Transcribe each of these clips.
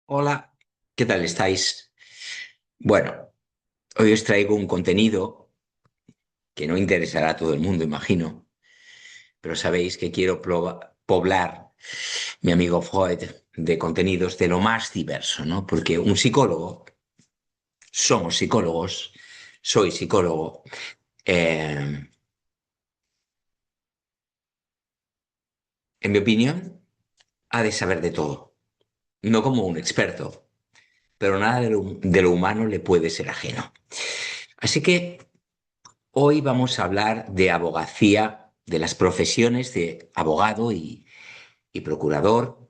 Hola, ¿qué tal estáis? Bueno, hoy os traigo un contenido que no interesará a todo el mundo, imagino, pero sabéis que quiero poblar mi amigo Freud de contenidos de lo más diverso, ¿no? Porque un psicólogo, somos psicólogos, soy psicólogo, eh, en mi opinión, ha de saber de todo, no como un experto, pero nada de lo humano le puede ser ajeno. Así que hoy vamos a hablar de abogacía, de las profesiones de abogado y procurador.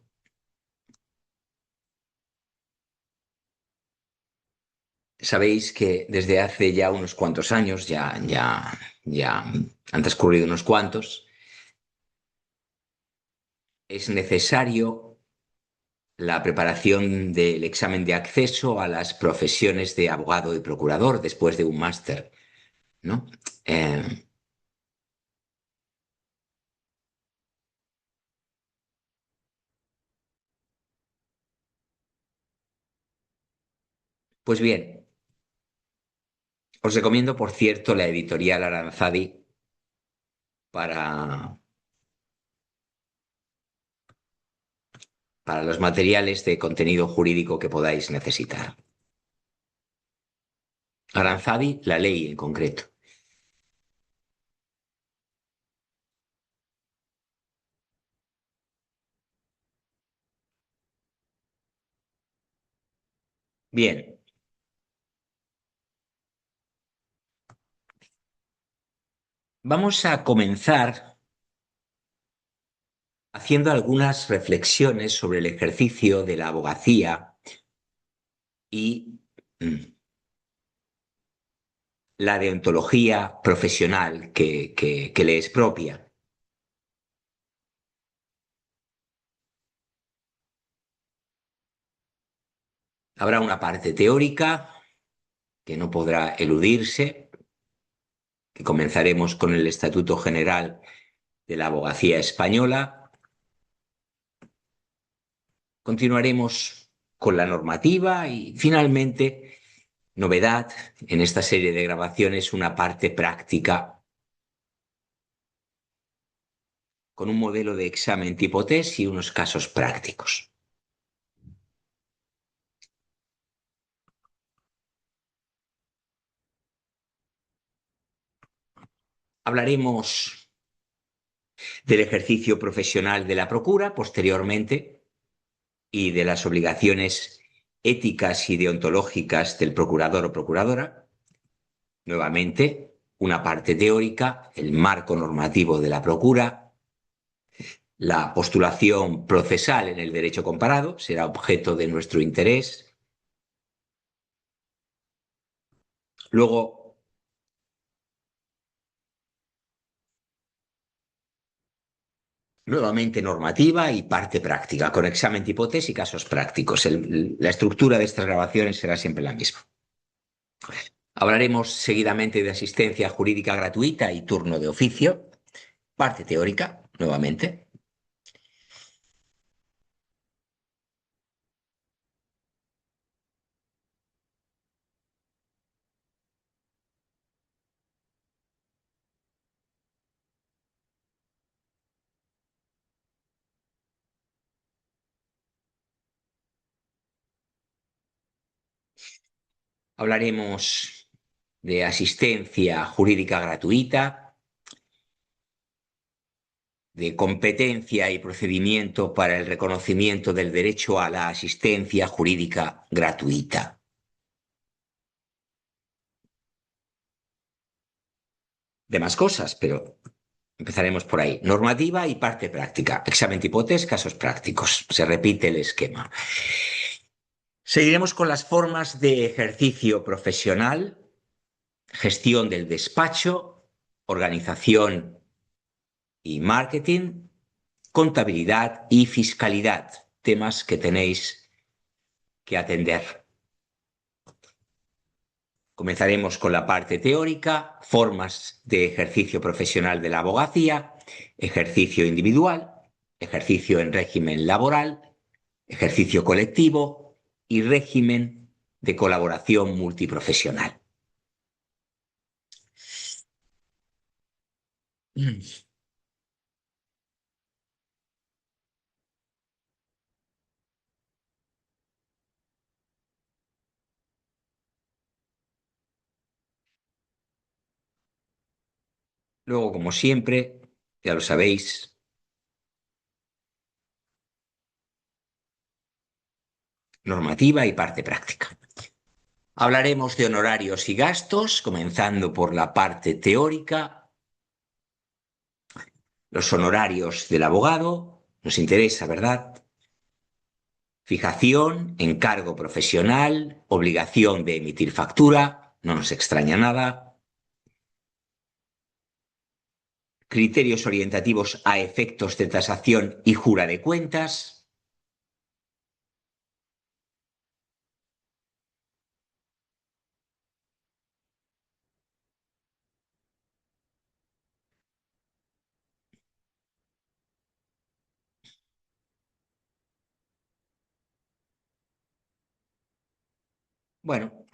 Sabéis que desde hace ya unos cuantos años, ya han transcurrido unos cuantos, es necesario la preparación del examen de acceso a las profesiones de abogado y procurador después de un máster, ¿no? Eh, pues bien, os recomiendo, por cierto, la editorial Aranzadi para, para los materiales de contenido jurídico que podáis necesitar. Aranzadi, la ley en concreto. Bien, vamos a comenzar haciendo algunas reflexiones sobre el ejercicio de la abogacía y la deontología profesional que le es propia. Habrá una parte teórica que no podrá eludirse, que comenzaremos con el Estatuto General de la Abogacía Española. Continuaremos con la normativa y finalmente, novedad en esta serie de grabaciones, una parte práctica con un modelo de examen tipo test y unos casos prácticos. Hablaremos del ejercicio profesional de la procura posteriormente y de las obligaciones éticas y deontológicas del procurador o procuradora. Nuevamente, una parte teórica, el marco normativo de la procura, la postulación procesal en el derecho comparado será objeto de nuestro interés. Luego, nuevamente normativa y parte práctica, con examen tipo test y casos prácticos. La estructura de estas grabaciones será siempre la misma. Hablaremos seguidamente de asistencia jurídica gratuita y turno de oficio, parte teórica, nuevamente. Hablaremos de asistencia jurídica gratuita, de competencia y procedimiento para el reconocimiento del derecho a la asistencia jurídica gratuita. De más cosas, pero empezaremos por ahí. Normativa y parte práctica. Examen tipo test, casos prácticos. Se repite el esquema. Seguiremos con las formas de ejercicio profesional, gestión del despacho, organización y marketing, contabilidad y fiscalidad, temas que tenéis que atender. Comenzaremos con la parte teórica, formas de ejercicio profesional de la abogacía, ejercicio individual, ejercicio en régimen laboral, ejercicio colectivo, y régimen de colaboración multiprofesional. Luego, como siempre, ya lo sabéis, normativa y parte práctica. Hablaremos de honorarios y gastos, comenzando por la parte teórica. Los honorarios del abogado, nos interesa, ¿verdad? Fijación, encargo profesional, obligación de emitir factura, no nos extraña nada. Criterios orientativos a efectos de tasación y jura de cuentas. Bueno,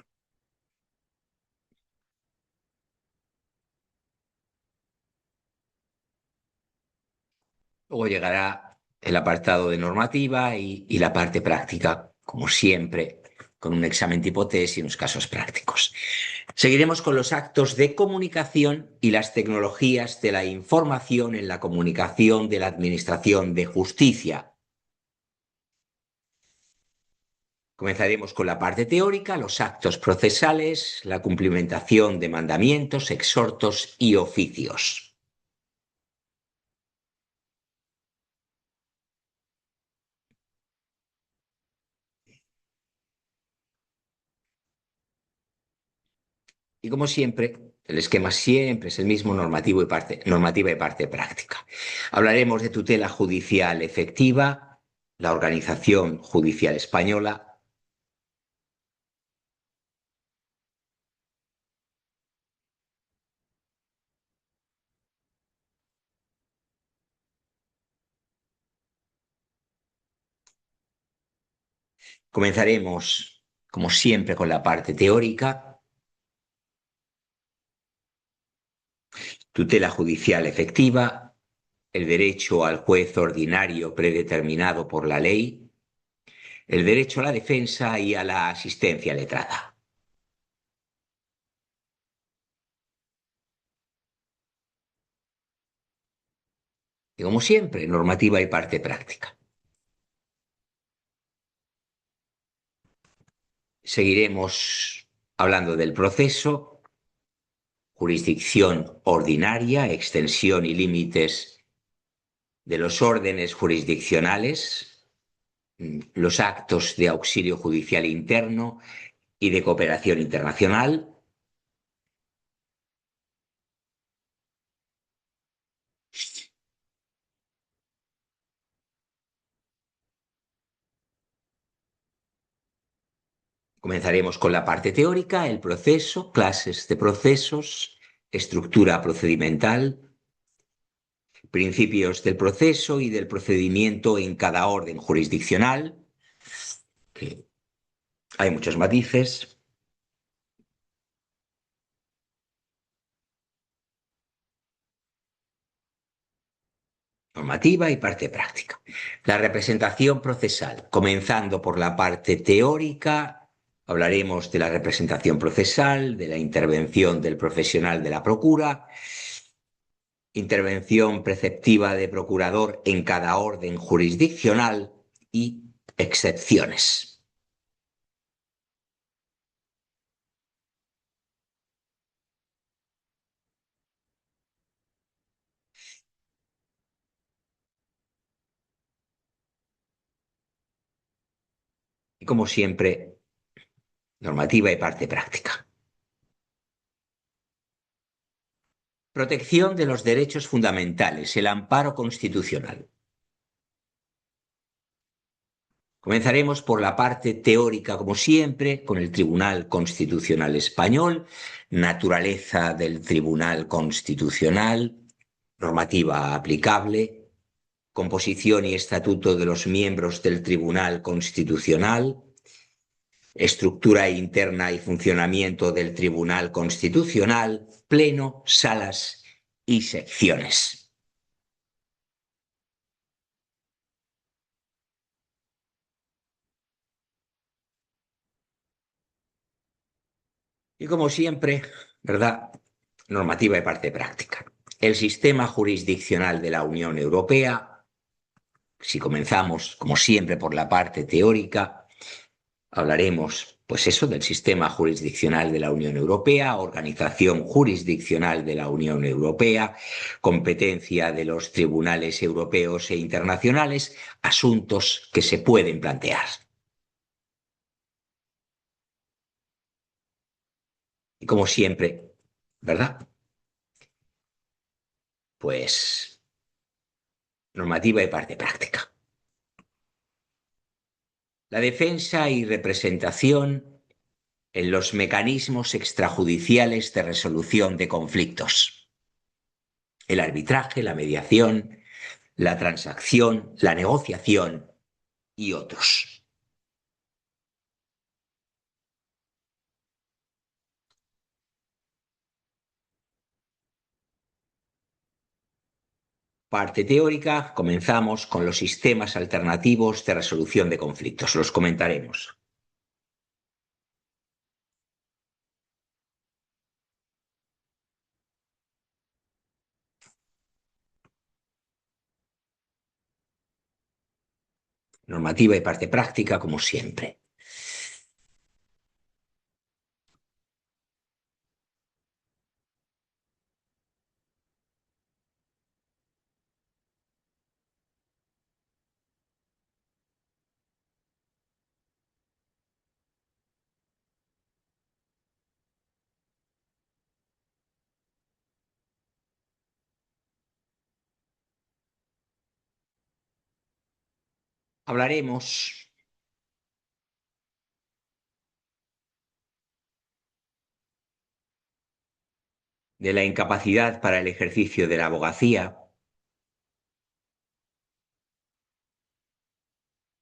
luego llegará el apartado de normativa y la parte práctica, como siempre, con un examen tipo test y unos casos prácticos. Seguiremos con los actos de comunicación y las tecnologías de la información en la comunicación de la Administración de Justicia. Comenzaremos con la parte teórica, los actos procesales, la cumplimentación de mandamientos, exhortos y oficios. Y como siempre, el esquema siempre es el mismo, normativa y parte práctica. Hablaremos de tutela judicial efectiva, la organización judicial española. Comenzaremos, como siempre, con la parte teórica, tutela judicial efectiva, el derecho al juez ordinario predeterminado por la ley, el derecho a la defensa y a la asistencia letrada. Y como siempre, normativa y parte práctica. Seguiremos hablando del proceso, jurisdicción ordinaria, extensión y límites de los órdenes jurisdiccionales, los actos de auxilio judicial interno y de cooperación internacional. Comenzaremos con la parte teórica, el proceso, clases de procesos, estructura procedimental, principios del proceso y del procedimiento en cada orden jurisdiccional, que hay muchos matices. Normativa y parte práctica. La representación procesal, comenzando por la parte teórica, hablaremos de la representación procesal, de la intervención del profesional de la procura, intervención preceptiva de procurador en cada orden jurisdiccional y excepciones. Y como siempre, normativa y parte práctica. Protección de los derechos fundamentales, el amparo constitucional. Comenzaremos por la parte teórica, como siempre, con el Tribunal Constitucional Español, naturaleza del Tribunal Constitucional, normativa aplicable, composición y estatuto de los miembros del Tribunal Constitucional, estructura interna y funcionamiento del Tribunal Constitucional, pleno, salas y secciones. Y como siempre, ¿verdad? Normativa y parte práctica. El sistema jurisdiccional de la Unión Europea, si comenzamos, como siempre, por la parte teórica, hablaremos, pues eso, del sistema jurisdiccional de la Unión Europea, organización jurisdiccional de la Unión Europea, competencia de los tribunales europeos e internacionales, asuntos que se pueden plantear. Y como siempre, ¿verdad? Pues normativa y parte práctica. La defensa y representación en los mecanismos extrajudiciales de resolución de conflictos. El arbitraje, la mediación, la transacción, la negociación y otros. Parte teórica, comenzamos con los sistemas alternativos de resolución de conflictos. Los comentaremos. Normativa y parte práctica, como siempre. Hablaremos de la incapacidad para el ejercicio de la abogacía,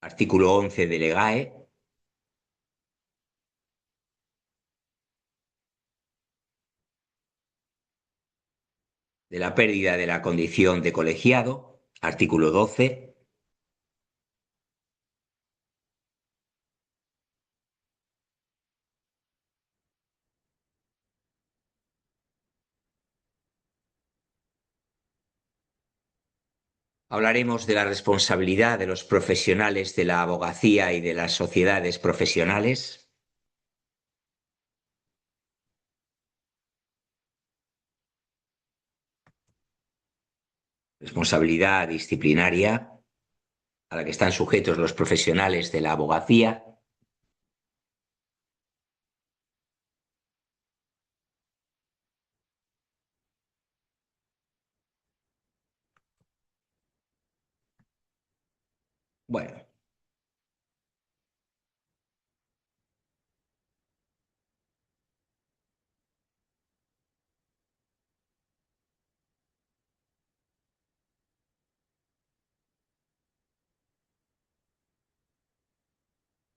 artículo 11 de Legae, de la pérdida de la condición de colegiado, artículo 12, hablaremos de la responsabilidad de los profesionales de la abogacía y de las sociedades profesionales. Responsabilidad disciplinaria a la que están sujetos los profesionales de la abogacía. Bueno,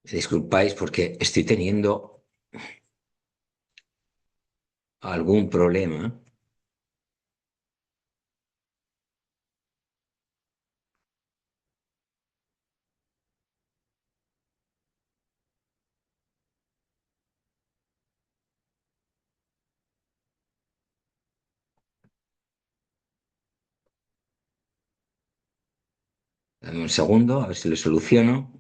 disculpáis porque estoy teniendo algún problema. Dame un segundo, a ver si lo soluciono.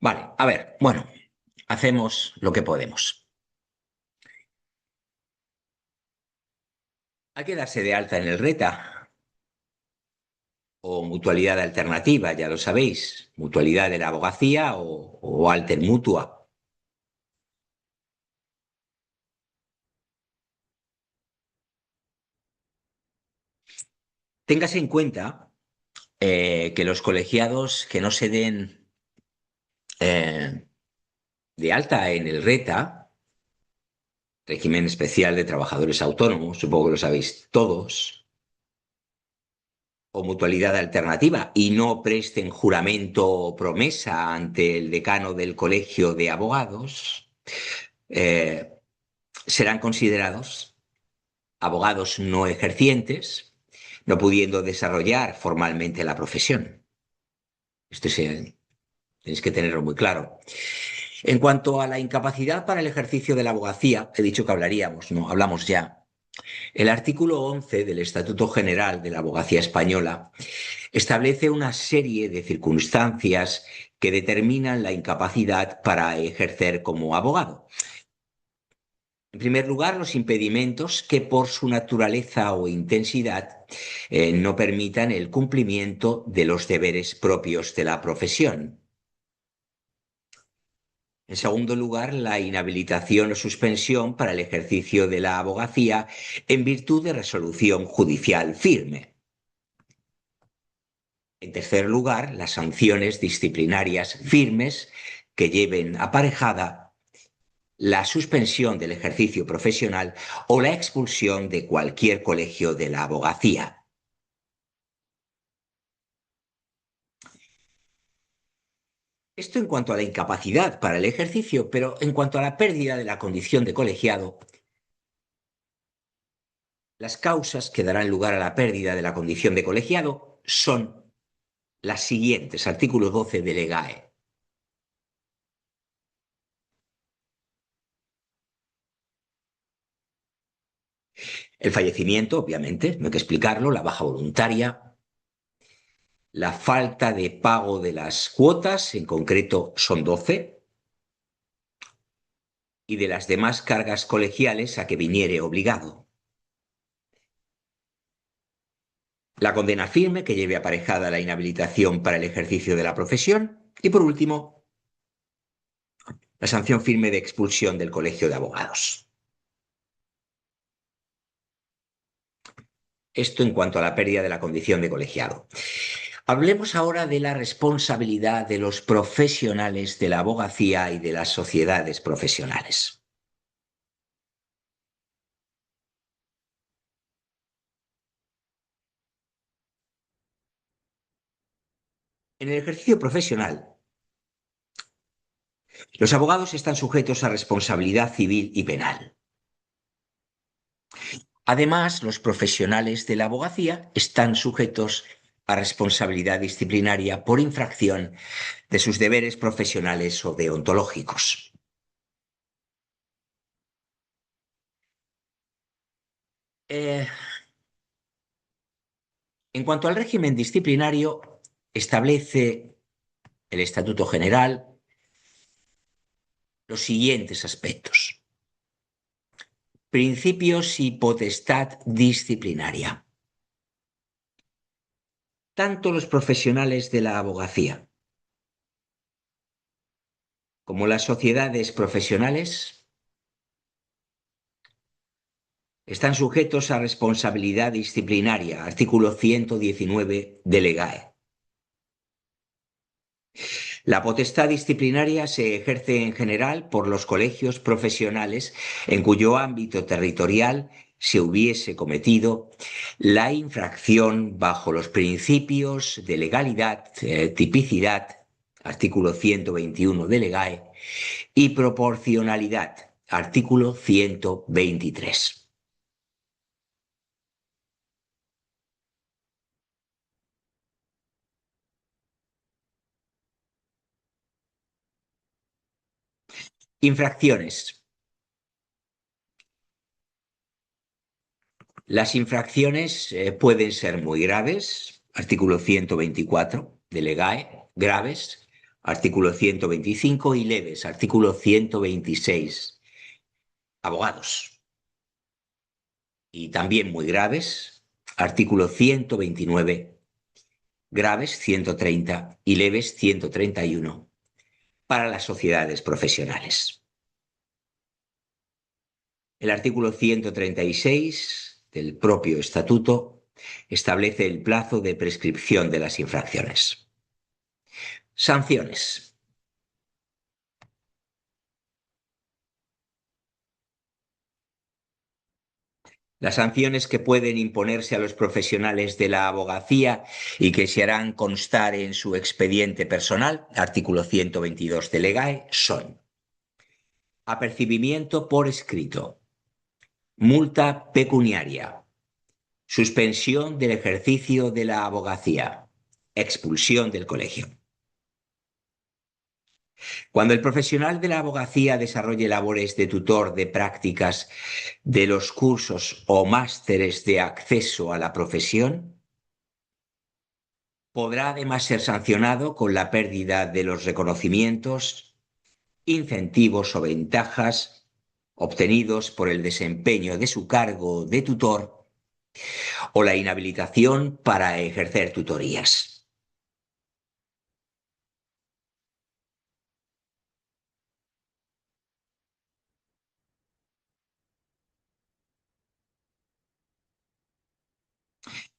Vale, a ver, bueno, hacemos lo que podemos. Hay que darse de alta en el RETA o mutualidad alternativa, ya lo sabéis, mutualidad de la abogacía o alter mutua. Téngase en cuenta que los colegiados que no se den de alta en el RETA régimen especial de trabajadores autónomos, supongo que lo sabéis todos, o mutualidad alternativa, y no presten juramento o promesa ante el decano del Colegio de Abogados, eh, serán considerados abogados no ejercientes, no pudiendo desarrollar formalmente la profesión. Esto tenéis que tenerlo muy claro. En cuanto a la incapacidad para el ejercicio de la abogacía, he dicho que hablaríamos, no, hablamos ya. El artículo 11 del Estatuto General de la Abogacía Española establece una serie de circunstancias que determinan la incapacidad para ejercer como abogado. En primer lugar, los impedimentos que por su naturaleza o intensidad no permitan el cumplimiento de los deberes propios de la profesión. En segundo lugar, la inhabilitación o suspensión para el ejercicio de la abogacía en virtud de resolución judicial firme. En tercer lugar, las sanciones disciplinarias firmes que lleven aparejada la suspensión del ejercicio profesional o la expulsión de cualquier colegio de la abogacía. Esto en cuanto a la incapacidad para el ejercicio, pero en cuanto a la pérdida de la condición de colegiado, las causas que darán lugar a la pérdida de la condición de colegiado son las siguientes, artículo 12 de Legae. El fallecimiento, obviamente, no hay que explicarlo, la baja voluntaria, la falta de pago de las cuotas, en concreto son 12, y de las demás cargas colegiales a que viniere obligado. La condena firme que lleve aparejada la inhabilitación para el ejercicio de la profesión y, por último, la sanción firme de expulsión del colegio de abogados. Esto en cuanto a la pérdida de la condición de colegiado. Hablemos ahora de la responsabilidad de los profesionales de la abogacía y de las sociedades profesionales. En el ejercicio profesional, los abogados están sujetos a responsabilidad civil y penal. Además, los profesionales de la abogacía están sujetos a responsabilidad disciplinaria por infracción de sus deberes profesionales o deontológicos. Eh, en cuanto al régimen disciplinario, establece el Estatuto General los siguientes aspectos. Principios y potestad disciplinaria. Tanto los profesionales de la abogacía como las sociedades profesionales están sujetos a responsabilidad disciplinaria, artículo 119 de Legae. La potestad disciplinaria se ejerce en general por los colegios profesionales en cuyo ámbito territorial se hubiese cometido la infracción bajo los principios de legalidad, tipicidad, artículo 121 de Legae, y proporcionalidad, artículo 123. Infracciones. Las infracciones pueden ser muy graves, artículo 124 de Legae, graves, artículo 125 y leves, artículo 126. Abogados. Y también muy graves, artículo 129, graves 130 y leves 131 para las sociedades profesionales. El artículo 136 del propio estatuto establece el plazo de prescripción de las infracciones. Sanciones. Las sanciones que pueden imponerse a los profesionales de la abogacía y que se harán constar en su expediente personal, artículo 122 de Legae, son apercibimiento por escrito, multa pecuniaria, suspensión del ejercicio de la abogacía, expulsión del colegio. Cuando el profesional de la abogacía desarrolle labores de tutor de prácticas de los cursos o másteres de acceso a la profesión, podrá además ser sancionado con la pérdida de los reconocimientos, incentivos o ventajas obtenidos por el desempeño de su cargo de tutor o la inhabilitación para ejercer tutorías.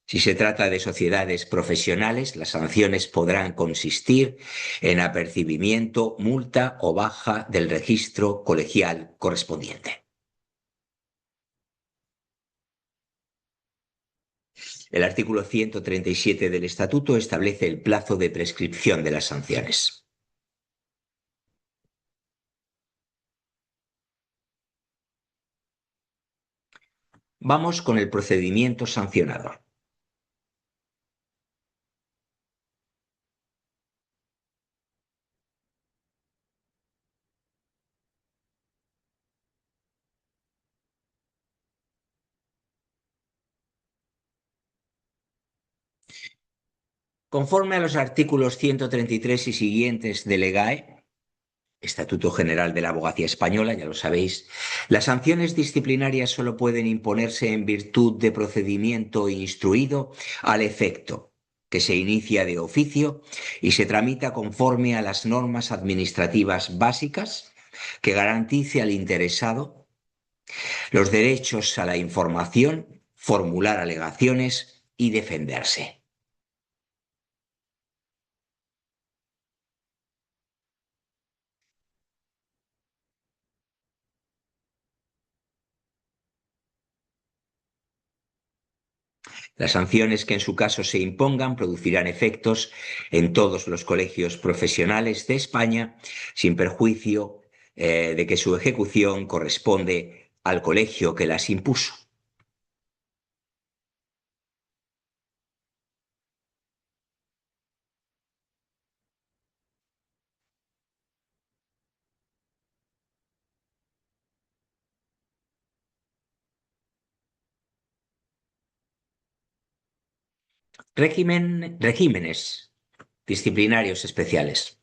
Si se trata de sociedades profesionales, las sanciones podrán consistir en apercibimiento, multa o baja del registro colegial correspondiente. El artículo 137 del Estatuto establece el plazo de prescripción de las sanciones. Vamos con el procedimiento sancionador. Conforme a los artículos 133 y siguientes de Legae, Estatuto General de la Abogacía Española, ya lo sabéis, las sanciones disciplinarias solo pueden imponerse en virtud de procedimiento instruido al efecto, que se inicia de oficio y se tramita conforme a las normas administrativas básicas que garantice al interesado los derechos a la información, formular alegaciones y defenderse. Las sanciones que en su caso se impongan producirán efectos en todos los colegios profesionales de España, sin perjuicio de que su ejecución corresponde al colegio que las impuso. Regímenes disciplinarios especiales.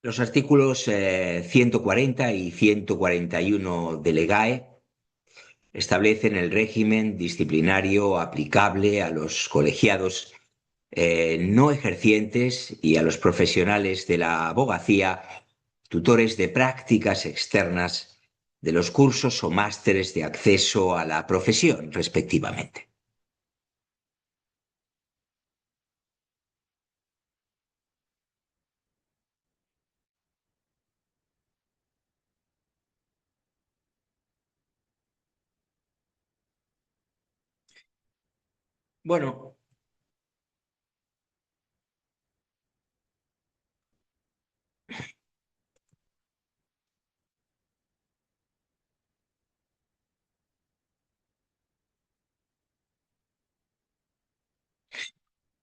Los artículos 140 y 141 de Legae establecen el régimen disciplinario aplicable a los colegiados no ejercientes y a los profesionales de la abogacía, tutores de prácticas externas de los cursos o másteres de acceso a la profesión, respectivamente. Bueno,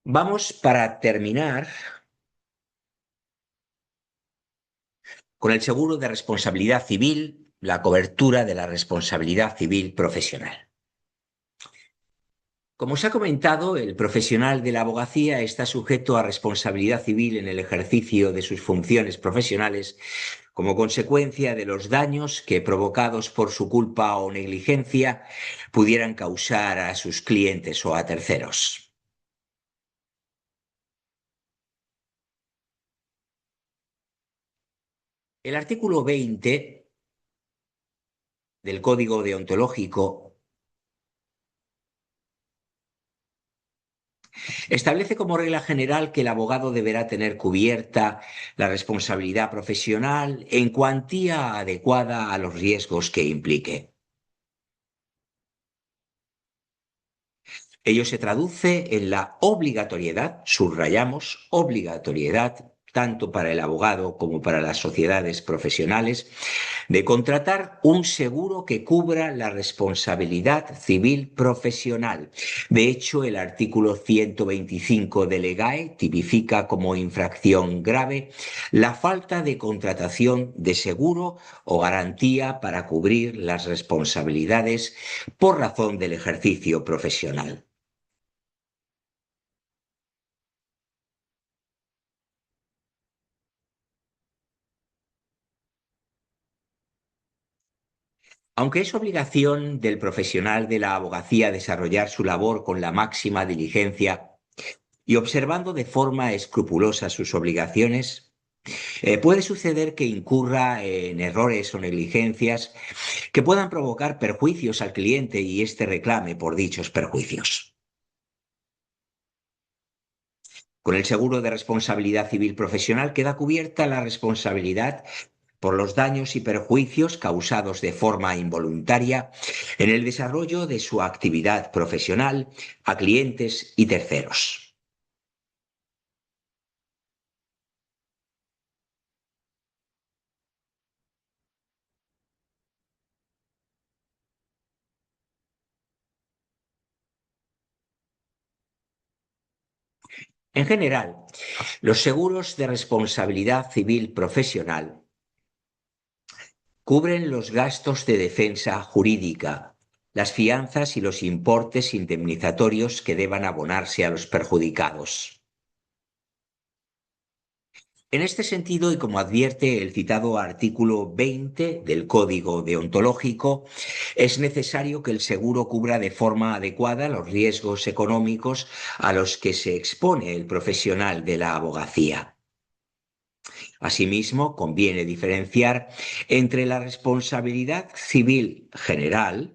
vamos para terminar con el seguro de responsabilidad civil, la cobertura de la responsabilidad civil profesional. Como se ha comentado, el profesional de la abogacía está sujeto a responsabilidad civil en el ejercicio de sus funciones profesionales como consecuencia de los daños que, provocados por su culpa o negligencia, pudieran causar a sus clientes o a terceros. El artículo 20 del Código Deontológico Establece como regla general que el abogado deberá tener cubierta la responsabilidad profesional en cuantía adecuada a los riesgos que implique. Ello se traduce en la obligatoriedad, subrayamos, obligatoriedad, tanto para el abogado como para las sociedades profesionales, de contratar un seguro que cubra la responsabilidad civil profesional. De hecho, el artículo 125 del EGAE tipifica como infracción grave la falta de contratación de seguro o garantía para cubrir las responsabilidades por razón del ejercicio profesional. Aunque es obligación del profesional de la abogacía desarrollar su labor con la máxima diligencia y observando de forma escrupulosa sus obligaciones, puede suceder que incurra en errores o negligencias que puedan provocar perjuicios al cliente y éste reclame por dichos perjuicios. Con el seguro de responsabilidad civil profesional queda cubierta la responsabilidad por los daños y perjuicios causados de forma involuntaria en el desarrollo de su actividad profesional a clientes y terceros. En general, los seguros de responsabilidad civil profesional cubren los gastos de defensa jurídica, las fianzas y los importes indemnizatorios que deban abonarse a los perjudicados. En este sentido, y como advierte el citado artículo 20 del Código Deontológico, es necesario que el seguro cubra de forma adecuada los riesgos económicos a los que se expone el profesional de la abogacía. Asimismo, conviene diferenciar entre la responsabilidad civil general,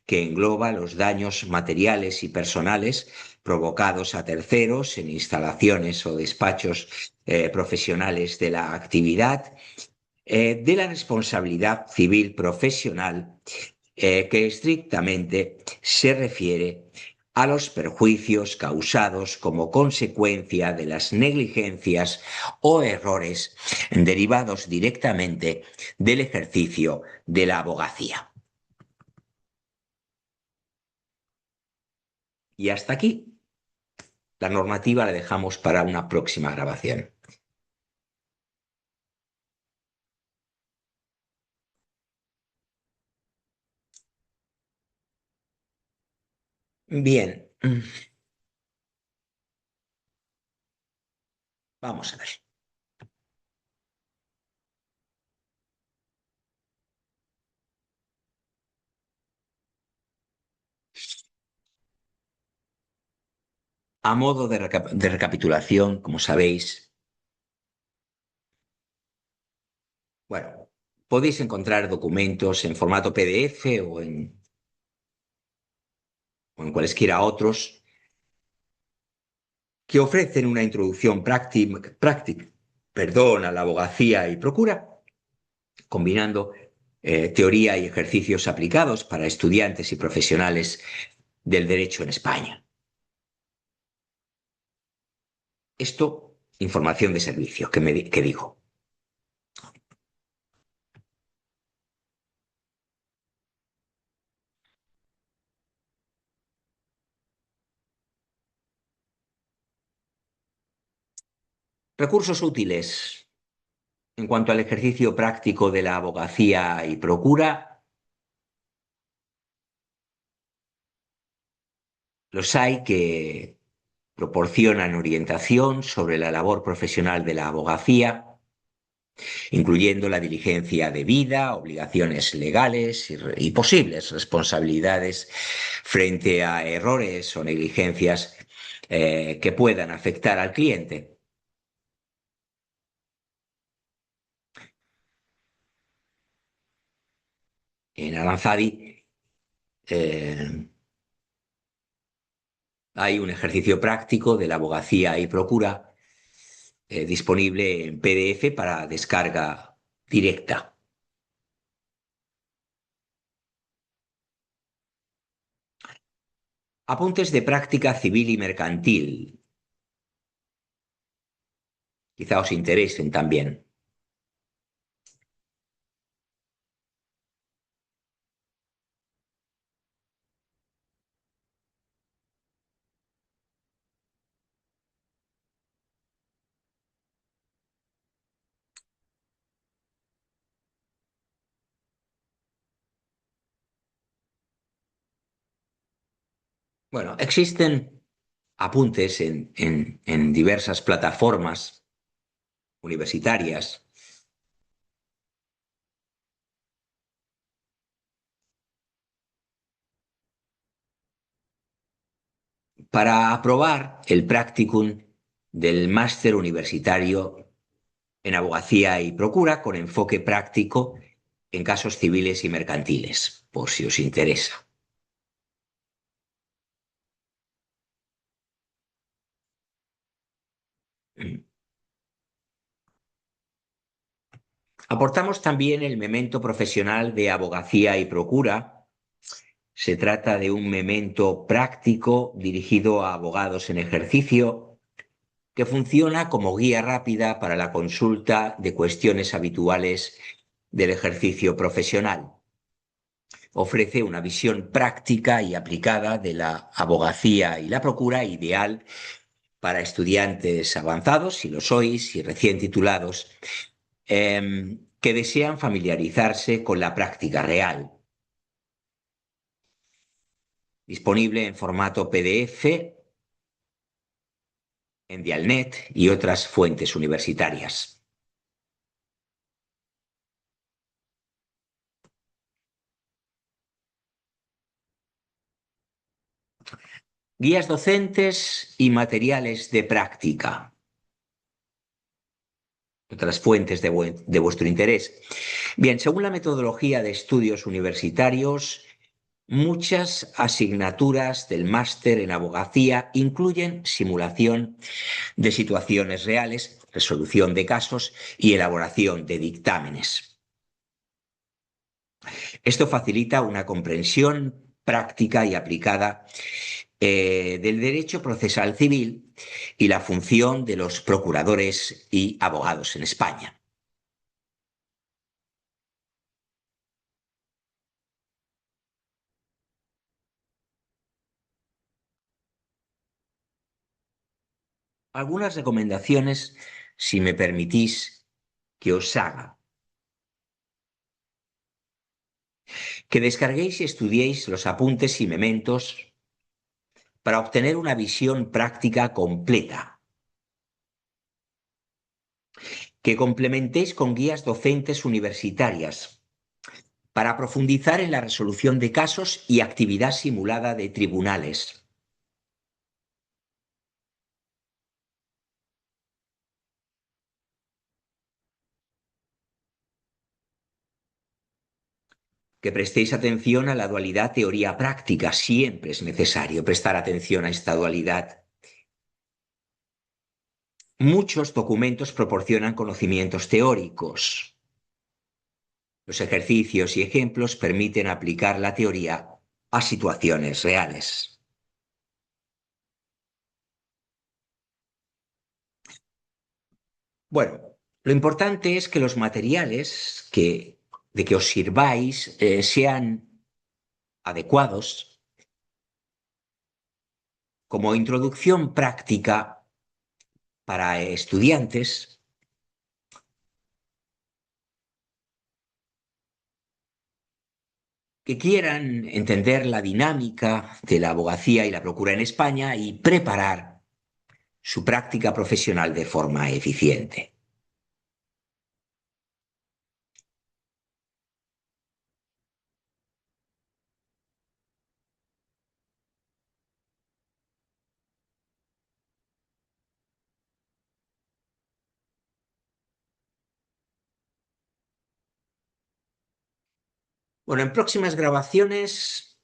que engloba los daños materiales y personales provocados a terceros en instalaciones o despachos profesionales de la actividad, de la responsabilidad civil profesional, que estrictamente se refiere a los perjuicios causados como consecuencia de las negligencias o errores derivados directamente del ejercicio de la abogacía. Y hasta aquí. La normativa la dejamos para una próxima grabación. Bien, vamos a ver. A modo de recapitulación, como sabéis, bueno, podéis encontrar documentos en formato PDF o en cualesquiera otros que ofrecen una introducción práctica, a la abogacía y procura, combinando teoría y ejercicios aplicados para estudiantes y profesionales del derecho en España. Esto, información de servicio, que digo. Recursos útiles. En cuanto al ejercicio práctico de la abogacía y procura, los hay que proporcionan orientación sobre la labor profesional de la abogacía, incluyendo la diligencia debida, obligaciones legales y posibles responsabilidades frente a errores o negligencias que puedan afectar al cliente. En Aranzadi, eh, Hay un ejercicio práctico de la abogacía y procura disponible en PDF para descarga directa. Apuntes de práctica civil y mercantil. Quizá os interesen también. Bueno, existen apuntes en diversas plataformas universitarias para aprobar el practicum del máster universitario en abogacía y procura con enfoque práctico en casos civiles y mercantiles, por si os interesa. Aportamos también el memento profesional de abogacía y procura. Se trata de un memento práctico dirigido a abogados en ejercicio que funciona como guía rápida para la consulta de cuestiones habituales del ejercicio profesional. Ofrece una visión práctica y aplicada de la abogacía y la procura, ideal para estudiantes avanzados, si lo sois, y recién titulados, que desean familiarizarse con la práctica real. Disponible en formato PDF en Dialnet y otras fuentes universitarias. Guías docentes y materiales de práctica. Otras fuentes de vuestro interés. Bien, según la metodología de estudios universitarios, muchas asignaturas del máster en abogacía incluyen simulación de situaciones reales, resolución de casos y elaboración de dictámenes. Esto facilita una comprensión práctica y aplicada del derecho procesal civil y la función de los procuradores y abogados en España. Algunas recomendaciones, si me permitís, que os haga. Que descarguéis y estudiéis los apuntes y mementos para obtener una visión práctica completa. Que complementéis con guías docentes universitarias para profundizar en la resolución de casos y actividad simulada de tribunales. Que prestéis atención a la dualidad teoría-práctica. Siempre es necesario prestar atención a esta dualidad. Muchos documentos proporcionan conocimientos teóricos. Los ejercicios y ejemplos permiten aplicar la teoría a situaciones reales. Bueno, lo importante es que los materiales de que os sirváis sean adecuados como introducción práctica para estudiantes que quieran entender la dinámica de la abogacía y la procura en España y preparar su práctica profesional de forma eficiente. Bueno, en próximas grabaciones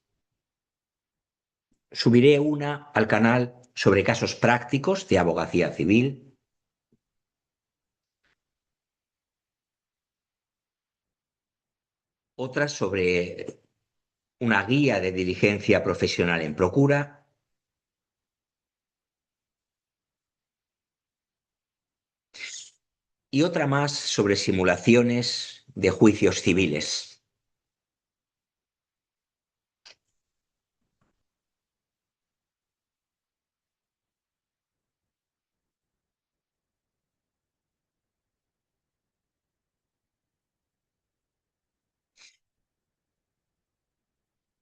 Subiré una al canal sobre casos prácticos de abogacía civil, otra sobre una guía de diligencia profesional en procura y otra más sobre simulaciones de juicios civiles.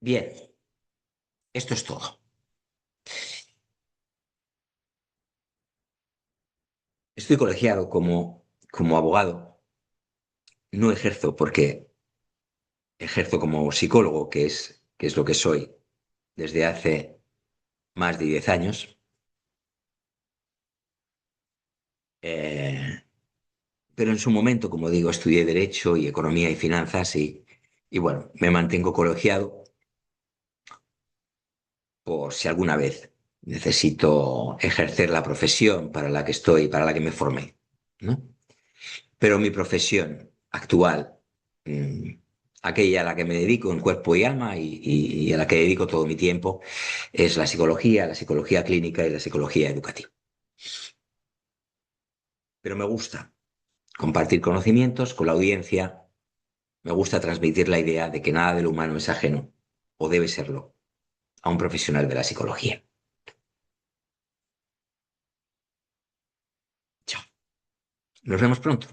Bien, esto es todo. Estoy colegiado como abogado. No ejerzo porque ejerzo como psicólogo, que es lo que soy desde hace más de 10 años. Eh, pero en su momento, como digo, estudié Derecho y Economía y Finanzas y bueno, me mantengo colegiado por si alguna vez necesito ejercer la profesión para la que estoy, para la que me formé, ¿no? Pero mi profesión actual, mm, aquella a la que me dedico en cuerpo y alma y a la que dedico todo mi tiempo, es la psicología clínica y la psicología educativa. Pero me gusta compartir conocimientos con la audiencia, me gusta transmitir la idea de que nada de lo humano es ajeno, o debe serlo, a un profesional de la psicología. Chao. Nos vemos pronto.